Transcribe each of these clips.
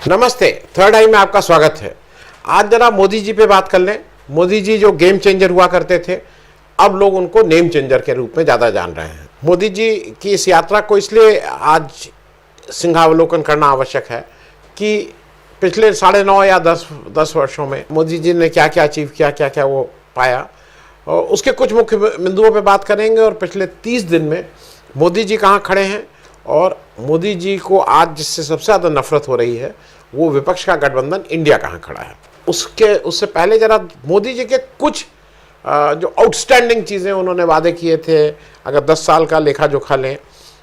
नमस्ते, थर्ड आई में आपका स्वागत है। आज जरा मोदी जी पे बात कर लें। मोदी जी जो गेम चेंजर हुआ करते थे, अब लोग उनको नेम चेंजर के रूप में ज़्यादा जान रहे हैं। मोदी जी की इस यात्रा को इसलिए आज सिंहावलोकन करना आवश्यक है कि पिछले 9.5 या 10 वर्षों में मोदी जी ने क्या क्या अचीव किया, क्या क्या वो पाया, और उसके कुछ मुख्य बिंदुओं पे बात करेंगे। और पिछले 30 दिन में मोदी जी कहाँ खड़े हैं और मोदी जी को आज जिससे सबसे ज़्यादा नफरत हो रही है वो विपक्ष का गठबंधन इंडिया कहाँ खड़ा है। उससे पहले जरा मोदी जी के कुछ जो आउटस्टैंडिंग चीज़ें उन्होंने वादे किए थे, अगर 10 साल का लेखा जोखा लें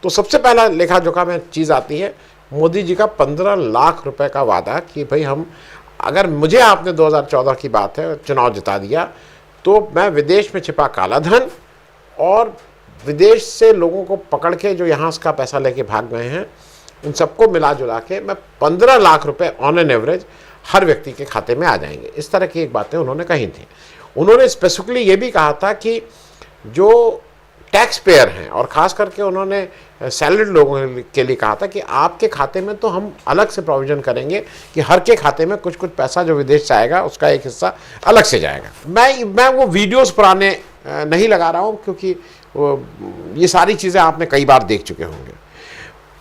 तो सबसे पहला लेखा जोखा में चीज़ आती है मोदी जी का 15 लाख रुपए का वादा कि भाई अगर मुझे आपने 2014 की बात है चुनाव जिता दिया तो मैं विदेश में छिपा काला धन और विदेश से लोगों को पकड़ के जो यहाँ का पैसा लेके भाग गए हैं उन सबको मिला जुला के मैं 15 लाख रुपए ऑन एन एवरेज हर व्यक्ति के खाते में आ जाएंगे। इस तरह की एक बातें उन्होंने कही थी। उन्होंने स्पेसिफिकली ये भी कहा था कि जो टैक्स पेयर हैं और ख़ास करके उन्होंने सैलरीड लोगों के लिए कहा था कि आपके खाते में तो हम अलग से प्रोविज़न करेंगे कि हर के खाते में कुछ कुछ पैसा जो विदेश से आएगा उसका एक हिस्सा अलग से जाएगा। मैं वो वीडियोस पुराने नहीं लगा रहा हूँ क्योंकि ये सारी चीज़ें आपने कई बार देख चुके होंगे।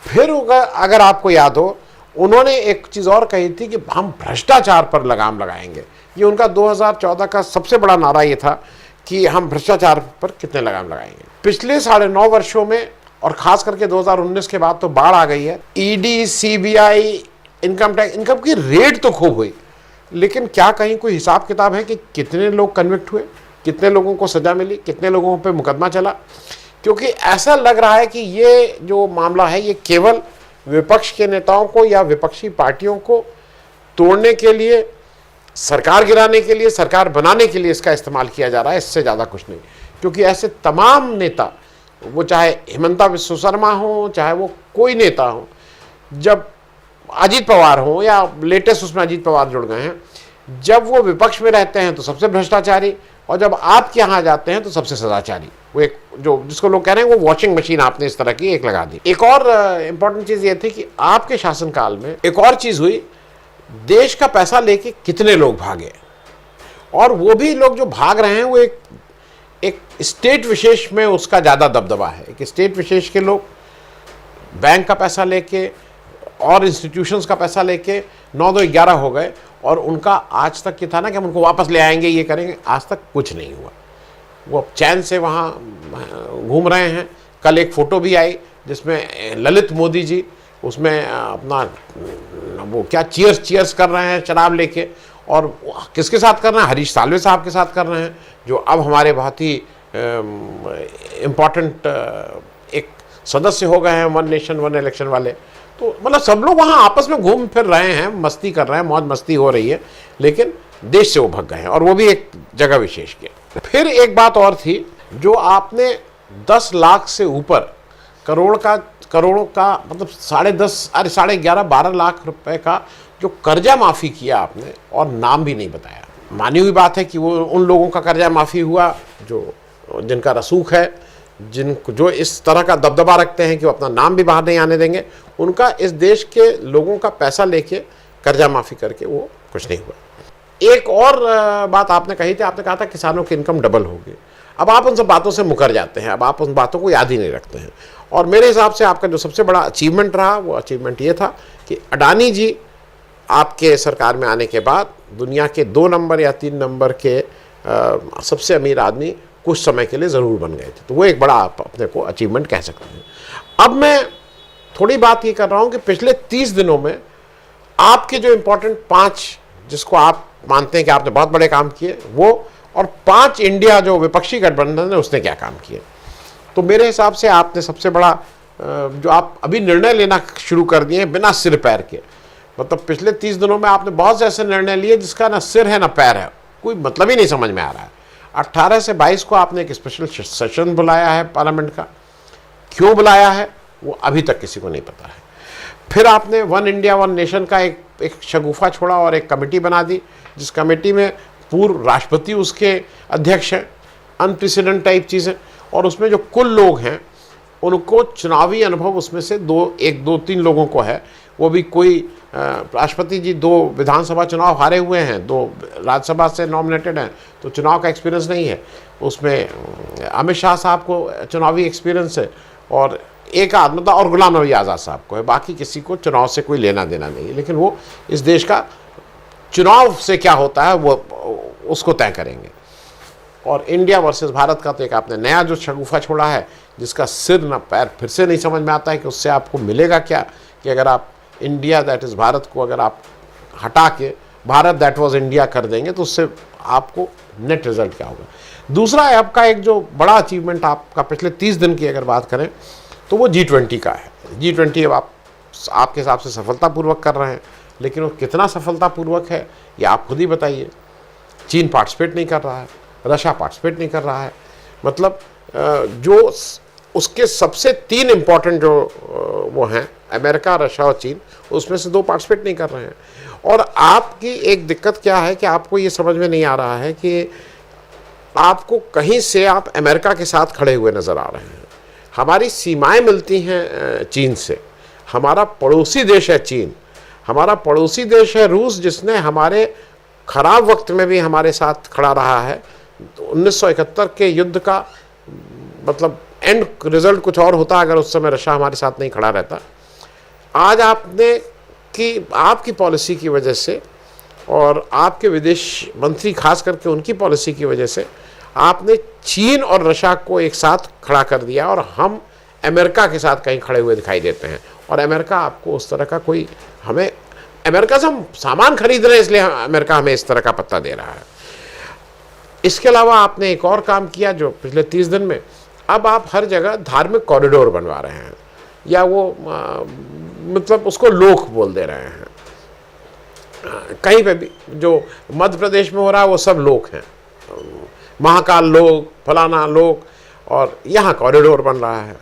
फिर अगर आपको याद हो उन्होंने एक चीज़ और कही थी कि हम भ्रष्टाचार पर लगाम लगाएंगे। ये उनका 2014 का सबसे बड़ा नारा ये था कि हम भ्रष्टाचार पर कितने लगाम लगाएंगे। पिछले 9.5 वर्षों में और ख़ास करके 2019 के बाद तो बाढ़ आ गई है। ED, CBI, income tax, income की रेड तो खूब हुई, लेकिन क्या कहीं कोई हिसाब किताब है कि कितने लोग कन्विक्ट हुए, कितने लोगों को सज़ा मिली, कितने लोगों पे मुकदमा चला? क्योंकि ऐसा लग रहा है कि ये जो मामला है ये केवल विपक्ष के नेताओं को या विपक्षी पार्टियों को तोड़ने के लिए, सरकार गिराने के लिए, सरकार बनाने के लिए इसका इस्तेमाल किया जा रहा है, इससे ज़्यादा कुछ नहीं। क्योंकि ऐसे तमाम नेता, वो चाहे हिमंता विश्व शर्मा हो, चाहे वो कोई नेता हो, जब अजीत पवार हो या लेटेस्ट उसमें अजीत पवार जुड़ गए हैं, जब वो विपक्ष में रहते हैं तो सबसे भ्रष्टाचारी और जब आपके यहाँ जाते हैं तो सबसे सदाचारी। वो एक जो जिसको लोग कह रहे हैं वो वॉशिंग मशीन आपने इस तरह की एक लगा दी। एक और इम्पॉर्टेंट चीज़ ये थी कि आपके शासनकाल में एक और चीज़ हुई, देश का पैसा लेके कितने लोग भागे, और वो भी लोग जो भाग रहे हैं वो एक स्टेट विशेष में उसका ज़्यादा दबदबा है। एक स्टेट विशेष के लोग बैंक का पैसा लेके और इंस्टीट्यूशंस का पैसा लेके 9-2-11 हो गए और उनका आज तक ये था ना कि हम उनको वापस ले आएंगे, ये करेंगे, आज तक कुछ नहीं हुआ। वो अब चैन से वहाँ घूम रहे हैं। कल एक फ़ोटो भी आई जिसमें ललित मोदी जी उसमें अपना वो क्या चीयर्स कर रहे हैं शराब लेके, और किसके साथ कर रहे हैं? हरीश साल्वे साहब के साथ कर रहे हैं, जो अब हमारे बहुत ही इम्पॉर्टेंट एक सदस्य हो गए हैं वन नेशन वन इलेक्शन वाले। तो मतलब सब लोग वहाँ आपस में घूम फिर रहे हैं, मस्ती कर रहे हैं, मौज मस्ती हो रही है, लेकिन देश से वो भग गए हैं, और वो भी एक जगह विशेष के। फिर एक बात और थी, जो आपने 10 लाख से ऊपर करोड़ों का मतलब 11.5-12 लाख रुपए का जो कर्जा माफ़ी किया आपने, और नाम भी नहीं बताया। मानी हुई बात है कि वो उन लोगों का कर्जा माफ़ी हुआ जिनका रसूख है, जो इस तरह का दबदबा रखते हैं कि वो अपना नाम भी बाहर नहीं आने देंगे। उनका इस देश के लोगों का पैसा लेके कर्जा माफ़ी करके वो कुछ नहीं हुआ। एक और बात आपने कही थी, आपने कहा था किसानों की इनकम डबल होगी। अब आप उन सब बातों से मुकर जाते हैं, अब आप उन बातों को याद ही नहीं रखते हैं। और मेरे हिसाब से आपका जो सबसे बड़ा अचीवमेंट रहा वो अचीवमेंट ये था कि अडानी जी आपके सरकार में आने के बाद दुनिया के 2 नंबर या 3 नंबर के सबसे अमीर आदमी कुछ समय के लिए ज़रूर बन गए थे। तो वो एक बड़ा आप अपने को अचीवमेंट कह सकते हैं। अब मैं थोड़ी बात ये कर रहा हूँ कि पिछले 30 दिनों में आपके जो इम्पोर्टेंट 5 जिसको आप मानते हैं कि आपने बहुत बड़े काम किए वो, और 5 इंडिया जो विपक्षी गठबंधन है उसने क्या काम किए। तो मेरे हिसाब से आपने सबसे बड़ा जो आप अभी निर्णय लेना शुरू कर दिए बिना सिर पैर के, मतलब पिछले 30 दिनों में आपने बहुत से ऐसे निर्णय लिए जिसका ना सिर है ना पैर है, कोई मतलब ही नहीं समझ में आ रहा है। 18 से 22 को आपने एक स्पेशल सेशन बुलाया है पार्लियामेंट का, क्यों बुलाया है वो अभी तक किसी को नहीं पता है। फिर आपने वन इंडिया वन नेशन का एक शगुफा छोड़ा और एक कमेटी बना दी, जिस कमेटी में पूर्व राष्ट्रपति उसके अध्यक्ष हैं, अनप्रेसिडेंट टाइप चीज़ें, और उसमें जो कुल लोग हैं उनको चुनावी अनुभव उसमें से 2-3 लोगों को है, वो भी कोई राष्ट्रपति जी 2 विधानसभा चुनाव हारे हुए हैं, 2 राज्यसभा से नॉमिनेटेड हैं, तो चुनाव का एक्सपीरियंस नहीं है। उसमें अमित शाह साहब को चुनावी एक्सपीरियंस है और एक आदमी और गुलाम नबी आज़ाद साहब को है, बाकी किसी को चुनाव से कोई लेना देना नहीं है। लेकिन वो इस देश का चुनाव से क्या होता है वो उसको तय करेंगे। और इंडिया वर्सेस भारत का तो एक आपने नया जो शगुफा छोड़ा है, जिसका सिर न पैर, फिर से नहीं समझ में आता है कि उससे आपको मिलेगा क्या, कि अगर आप इंडिया दैट इज़ भारत को अगर आप हटा के भारत दैट वाज इंडिया कर देंगे तो उससे आपको नेट रिजल्ट क्या होगा। दूसरा आपका एक जो बड़ा अचीवमेंट आपका पिछले 30 दिन की अगर बात करें तो वो G20 का है। G20 अब आपके हिसाब से सफलतापूर्वक कर रहे हैं, लेकिन वो कितना सफलतापूर्वक है ये आप खुद ही बताइए। चीन पार्टिसिपेट नहीं कर रहा है, रशिया पार्टिसिपेट नहीं कर रहा है, मतलब जो उसके सबसे 3 इम्पॉर्टेंट जो वो हैं अमेरिका, रशिया और चीन, उसमें से 2 पार्टिसिपेट नहीं कर रहे हैं। और आपकी एक दिक्कत क्या है कि आपको ये समझ में नहीं आ रहा है कि आपको कहीं से आप अमेरिका के साथ खड़े हुए नज़र आ रहे हैं। हमारी सीमाएं मिलती हैं चीन से, हमारा पड़ोसी देश है चीन, हमारा पड़ोसी देश है रूस, जिसने हमारे ख़राब वक्त में भी हमारे साथ खड़ा रहा है। 1971 के युद्ध का मतलब एंड रिजल्ट कुछ और होता अगर उस समय रशिया हमारे साथ नहीं खड़ा रहता। आज आपकी पॉलिसी की वजह से और आपके विदेश मंत्री खास करके उनकी पॉलिसी की वजह से आपने चीन और रशिया को एक साथ खड़ा कर दिया और हम अमेरिका के साथ कहीं खड़े हुए दिखाई देते हैं। और अमेरिका आपको उस तरह का कोई, हमें अमेरिका से हम सामान खरीद रहे हैं इसलिए अमेरिका हमें इस तरह का पत्ता दे रहा है। इसके अलावा आपने एक और काम किया जो पिछले 30 दिन में, अब आप हर जगह धार्मिक कॉरिडोर बनवा रहे हैं, या वो मतलब उसको लोक बोल दे रहे हैं। कहीं पे भी जो मध्य प्रदेश में हो रहा है वो सब लोक हैं, महाकाल लोक, फलाना लोक, और यहाँ कॉरिडोर बन रहा है,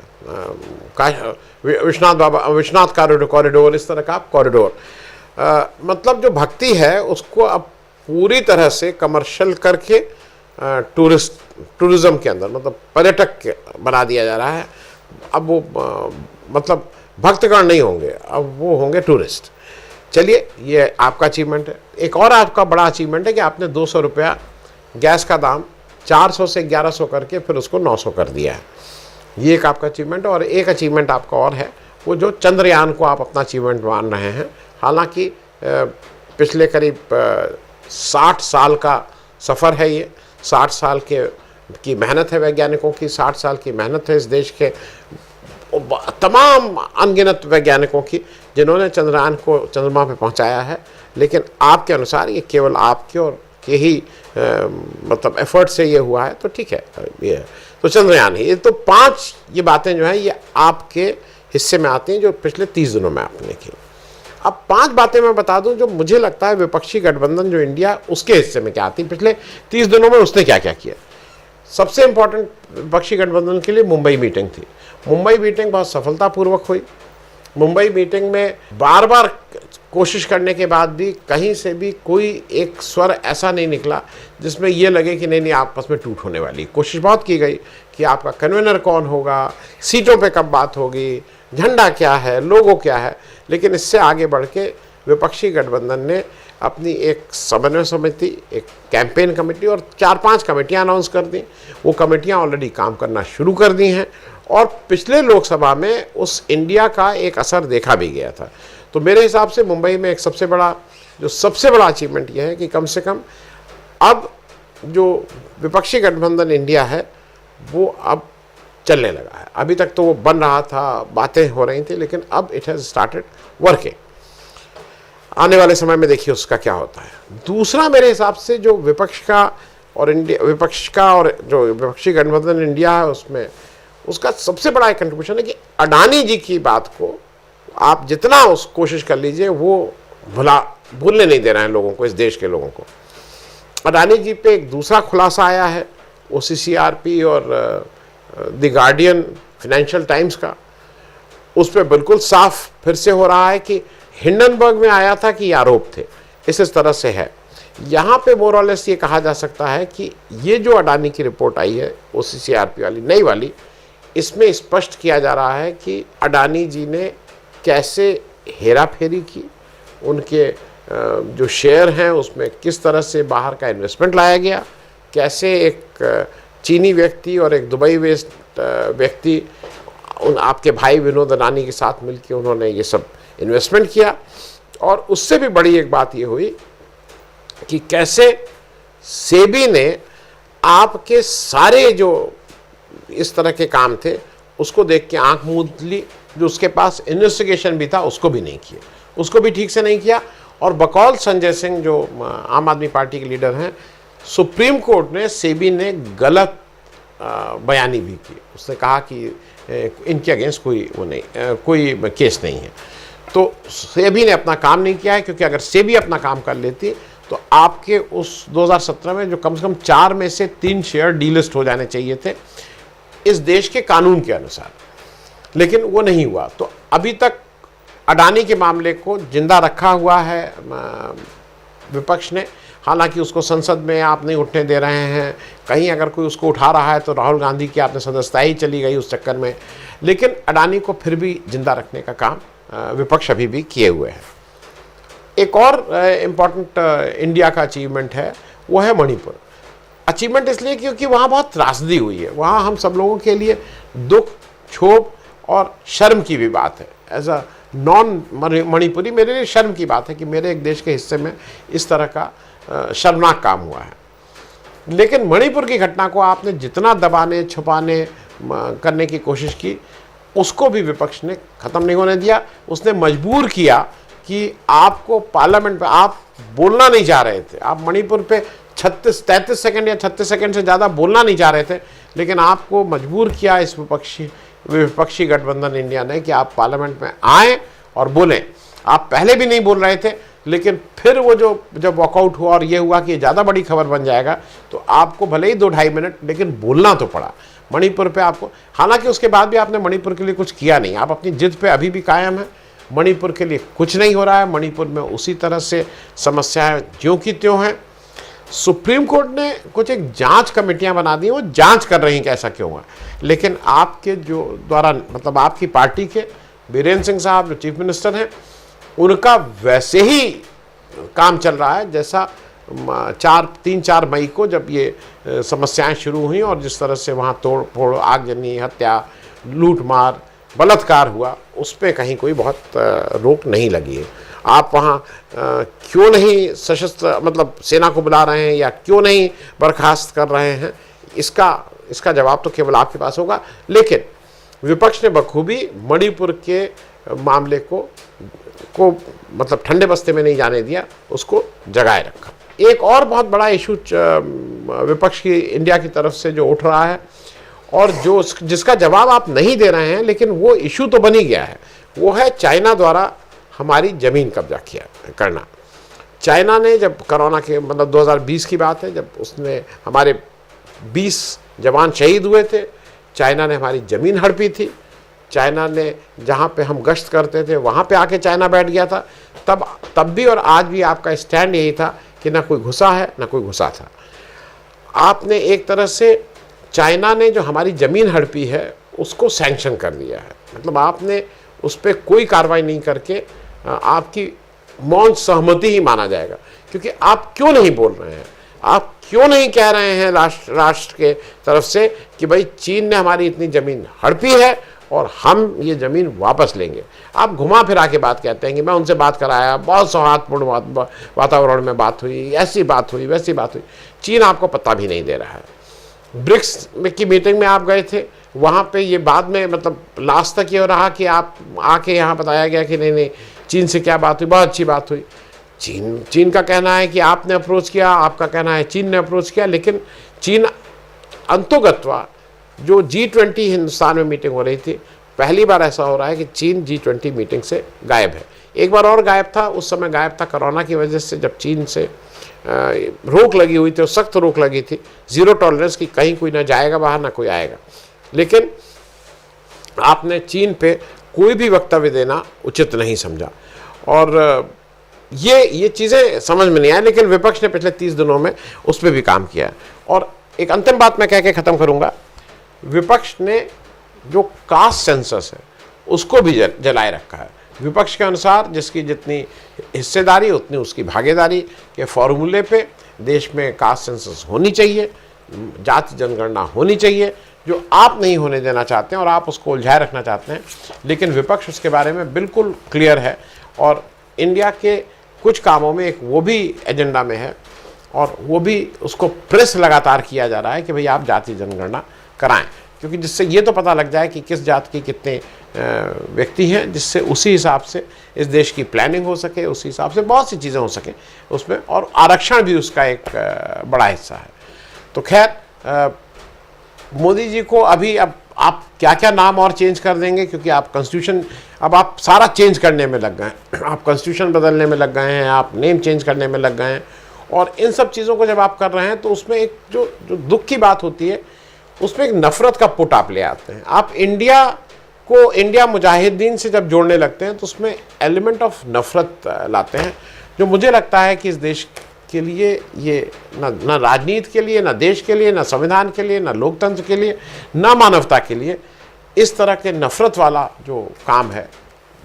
विश्वनाथ कॉरिडोर, इस तरह का कॉरिडोर। मतलब जो भक्ति है उसको अब पूरी तरह से कमर्शियल करके टूरिज्म के अंदर, मतलब पर्यटक बना दिया जा रहा है। अब वो मतलब भक्तगण नहीं होंगे, अब वो होंगे टूरिस्ट। चलिए, ये आपका अचीवमेंट है। एक और आपका बड़ा अचीवमेंट है कि आपने 200 रुपया गैस का दाम 400 से 1100 करके फिर उसको 900 कर दिया है। ये एक आपका अचीवमेंट है। और एक अचीवमेंट आपका और है, वो जो चंद्रयान को आप अपना अचीवमेंट मान रहे हैं। हालांकि पिछले करीब 60 साल का सफ़र है ये, 60 साल की मेहनत है वैज्ञानिकों की, 60 साल की मेहनत है इस देश के तमाम अनगिनत वैज्ञानिकों की, जिन्होंने चंद्रयान को चंद्रमा पे पहुंचाया है। लेकिन आपके अनुसार ये केवल आपके और के ही मतलब एफर्ट से ये हुआ है, तो ठीक है, ये तो चंद्रयान ही। ये तो 5 ये बातें जो हैं ये आपके हिस्से में आती हैं जो पिछले 30 दिनों में आपने की। अब 5 बातें मैं बता दूं जो मुझे लगता है विपक्षी गठबंधन जो इंडिया, उसके हिस्से में क्या आती है, पिछले 30 दिनों में उसने क्या क्या किया। सबसे इंपॉर्टेंट विपक्षी गठबंधन के लिए मुंबई मीटिंग थी। मुंबई मीटिंग बहुत सफलतापूर्वक हुई। मुंबई मीटिंग में बार बार कोशिश करने के बाद भी कहीं से भी कोई एक स्वर ऐसा नहीं निकला जिसमें ये लगे कि नहीं आपस में टूट होने वाली। कोशिश बहुत की गई कि आपका कन्वेनर कौन होगा, सीटों पे कब बात होगी, झंडा क्या है, लोगो क्या है। लेकिन इससे आगे बढ़ के विपक्षी गठबंधन ने अपनी एक समन्वय समिति, एक कैंपेन कमेटी और 4-5 कमेटियां अनाउंस कर दी। वो कमेटियां ऑलरेडी काम करना शुरू कर दी हैं और पिछले लोकसभा में उस इंडिया का एक असर देखा भी गया था। तो मेरे हिसाब से मुंबई में एक सबसे बड़ा अचीवमेंट यह है कि कम से कम अब जो विपक्षी गठबंधन इंडिया है वो अब चलने लगा है। अभी तक तो वो बन रहा था, बातें हो रही थी, लेकिन अब इट हैज़ स्टार्टेड वर्किंग। आने वाले समय में देखिए उसका क्या होता है। दूसरा मेरे हिसाब से जो विपक्ष का और जो विपक्षी गठबंधन इंडिया है उसमें उसका सबसे बड़ा एक कंट्रीब्यूशन है कि अडानी जी की बात को आप जितना उस कोशिश कर लीजिए वो भूलने नहीं दे रहे हैं लोगों को, इस देश के लोगों को। अडानी जी पे एक दूसरा खुलासा आया है OCCRP और द गार्डियन, फाइनेंशियल टाइम्स का। उस पर बिल्कुल साफ फिर से हो रहा है कि हिंडनबर्ग में आया था कि ये आरोप थे, इस तरह से है। यहाँ पे मोर और लेस ये कहा जा सकता है कि ये जो अडानी की रिपोर्ट आई है OCCRP वाली, नई वाली, इसमें स्पष्ट किया जा रहा है कि अडानी जी ने कैसे हेरा फेरी की, उनके जो शेयर हैं उसमें किस तरह से बाहर का इन्वेस्टमेंट लाया गया, कैसे एक चीनी व्यक्ति और एक दुबई बेस्ड व्यक्ति उन आपके भाई विनोद अडानी के साथ मिलकर उन्होंने ये सब इन्वेस्टमेंट किया। और उससे भी बड़ी एक बात ये हुई कि कैसे सेबी ने आपके सारे जो इस तरह के काम थे उसको देख के आंख मूंद ली, जो उसके पास इन्वेस्टिगेशन भी था उसको भी नहीं किया, उसको भी ठीक से नहीं किया। और बकौल संजय सिंह जो आम आदमी पार्टी के लीडर हैं, सुप्रीम कोर्ट ने सेबी ने गलत बयानी भी की। उसने कहा कि इनके अगेंस्ट कोई वो नहीं, कोई केस नहीं है। तो सेबी ने अपना काम नहीं किया है, क्योंकि अगर सेबी अपना काम कर लेती तो आपके उस 2017 में जो कम से कम 4 में से 3 शेयर डीलिस्ट हो जाने चाहिए थे इस देश के कानून के अनुसार, लेकिन वो नहीं हुआ। तो अभी तक अडानी के मामले को जिंदा रखा हुआ है विपक्ष ने। हालांकि उसको संसद में आप नहीं उठने दे रहे हैं, कहीं अगर कोई उसको उठा रहा है तो राहुल गांधी की आपने सदस्यता ही चली गई उस चक्कर में, लेकिन अडानी को फिर भी जिंदा रखने का काम विपक्ष अभी भी किए हुए हैं। एक और इम्पॉर्टेंट इंडिया का अचीवमेंट है, वो है मणिपुर। अचीवमेंट इसलिए क्योंकि वहाँ बहुत त्रासदी हुई है, वहाँ हम सब लोगों के लिए दुख, क्षोभ और शर्म की भी बात है। एज अ नॉन मणिपुरी मेरे लिए शर्म की बात है कि मेरे एक देश के हिस्से में इस तरह का शर्मनाक काम हुआ है। लेकिन मणिपुर की घटना को आपने जितना दबाने, छुपाने करने की कोशिश की, उसको भी विपक्ष ने ख़त्म नहीं होने दिया। उसने मजबूर किया कि आपको पार्लियामेंट में आप बोलना नहीं चाह रहे थे, आप मणिपुर पे 33 सेकंड या 36 सेकंड से ज़्यादा बोलना नहीं चाह रहे थे, लेकिन आपको मजबूर किया इस विपक्षी गठबंधन इंडिया ने कि आप पार्लियामेंट में आएँ और बोलें। आप पहले भी नहीं बोल रहे थे, लेकिन फिर वो जब वॉकआउट हुआ और ये हुआ कि ज़्यादा बड़ी खबर बन जाएगा, तो आपको भले ही 2-2.5 मिनट लेकिन बोलना तो पड़ा मणिपुर पे आपको। हालांकि उसके बाद भी आपने मणिपुर के लिए कुछ किया नहीं, आप अपनी जिद पे अभी भी कायम है। मणिपुर के लिए कुछ नहीं हो रहा है, मणिपुर में उसी तरह से समस्याएं ज्यों की त्यों हैं। सुप्रीम कोर्ट ने कुछ एक जांच कमेटियां बना दी, वो जांच कर रही हैं कि ऐसा क्यों हुआ, लेकिन आपके जो द्वारा मतलब आपकी पार्टी के बीरेन्द्र सिंह साहब जो चीफ मिनिस्टर हैं, उनका वैसे ही काम चल रहा है जैसा 3-4 मई को जब ये समस्याएं शुरू हुई और जिस तरह से वहाँ तोड़ फोड़, आगजनी, हत्या, लूट मार, बलात्कार हुआ, उस पर कहीं कोई बहुत रोक नहीं लगी है। आप वहाँ क्यों नहीं सशस्त्र मतलब सेना को बुला रहे हैं या क्यों नहीं बर्खास्त कर रहे हैं, इसका जवाब तो केवल आपके पास होगा। लेकिन विपक्ष ने बखूबी मणिपुर के मामले को मतलब ठंडे बस्ते में नहीं जाने दिया, उसको जगाए रखा। एक और बहुत बड़ा इशू विपक्ष की इंडिया की तरफ से जो उठ रहा है और जिसका जवाब आप नहीं दे रहे हैं, लेकिन वो इशू तो बन ही गया है, वो है चाइना द्वारा हमारी ज़मीन कब्जा करना। चाइना ने जब कोरोना के मतलब 2020 की बात है, जब उसने हमारे 20 जवान शहीद हुए थे, चाइना ने हमारी ज़मीन हड़पी थी। चाइना ने जहाँ पे हम गश्त करते थे वहाँ पे आके चाइना बैठ गया था। तब भी और आज भी आपका स्टैंड यही था कि ना कोई घुसा है ना कोई घुसा था। आपने एक तरह से चाइना ने जो हमारी ज़मीन हड़पी है उसको सैंक्शन कर दिया है, मतलब आपने उस पर कोई कार्रवाई नहीं करके आपकी मौन सहमति ही माना जाएगा। क्योंकि आप क्यों नहीं बोल रहे हैं, आप क्यों नहीं कह रहे हैं राष्ट्र के तरफ से कि भाई चीन ने हमारी इतनी ज़मीन हड़पी है और हम ये ज़मीन वापस लेंगे। आप घुमा फिरा के बात कहते हैं कि मैं उनसे बात कराया, बहुत सौहार्दपूर्ण वातावरण में बात हुई, ऐसी बात हुई, वैसी बात हुई। चीन आपको पता भी नहीं दे रहा है। ब्रिक्स की मीटिंग में आप गए थे, वहाँ पे ये बाद में मतलब लास्ट तक ये रहा कि आप आके यहाँ बताया गया कि नहीं चीन से क्या बात हुई, बहुत अच्छी बात हुई। चीन का कहना है कि आपने अप्रोच किया, आपका कहना है चीन ने अप्रोच किया, लेकिन चीन अंतोगत्वा जो G20 हिंदुस्तान में मीटिंग हो रही थी, पहली बार ऐसा हो रहा है कि चीन G20 मीटिंग से गायब है। एक बार और गायब था, उस समय गायब था कोरोना की वजह से, जब चीन से रोक लगी हुई थी, सख्त रोक लगी थी, ज़ीरो टॉलरेंस की, कहीं कोई ना जाएगा बाहर ना कोई आएगा। लेकिन आपने चीन पे कोई भी वक्तव्य देना उचित नहीं समझा और ये चीज़ें समझ में नहीं आई। लेकिन विपक्ष ने पिछले 30 दिनों में उस पर भी काम किया है। और एक अंतिम बात मैं कह के ख़त्म करूँगा, विपक्ष ने जो कास्ट सेंसस है उसको भी जलाए रखा है। विपक्ष के अनुसार जिसकी जितनी हिस्सेदारी उतनी उसकी भागीदारी के फॉर्मूले पे देश में कास्ट सेंसस होनी चाहिए, जाति जनगणना होनी चाहिए, जो आप नहीं होने देना चाहते हैं और आप उसको उलझाए रखना चाहते हैं। लेकिन विपक्ष उसके बारे में बिल्कुल क्लियर है और इंडिया के कुछ कामों में एक वो भी एजेंडा में है और वो भी उसको प्रेस लगातार किया जा रहा है कि भाई आप जाति जनगणना कराएं, क्योंकि जिससे ये तो पता लग जाए कि किस जात के कितने व्यक्ति हैं, जिससे उसी हिसाब से इस देश की प्लानिंग हो सके, उसी हिसाब से बहुत सी चीज़ें हो सकें उसमें, और आरक्षण भी उसका एक बड़ा हिस्सा है। तो खैर मोदी जी को अभी अब आप क्या क्या नाम और चेंज कर देंगे, क्योंकि आप कॉन्स्टिट्यूशन अब आप सारा चेंज करने में लग गए हैं, आप कॉन्स्टिट्यूशन बदलने में लग गए हैं, आप नेम चेंज करने में लग गए हैं, और इन सब चीज़ों को जब आप कर रहे हैं तो उसमें एक जो दुख की बात होती है उसमें एक नफ़रत का पुट आप ले आते हैं। आप इंडिया को इंडिया मुजाहिदीन से जब जोड़ने लगते हैं तो उसमें एलिमेंट ऑफ नफ़रत लाते हैं, जो मुझे लगता है कि इस देश के लिए ये ना राजनीति के लिए, ना देश के लिए, ना संविधान के लिए, ना लोकतंत्र के लिए, ना मानवता के लिए इस तरह के नफ़रत वाला जो काम है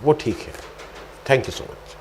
वो ठीक है। Thank you so much.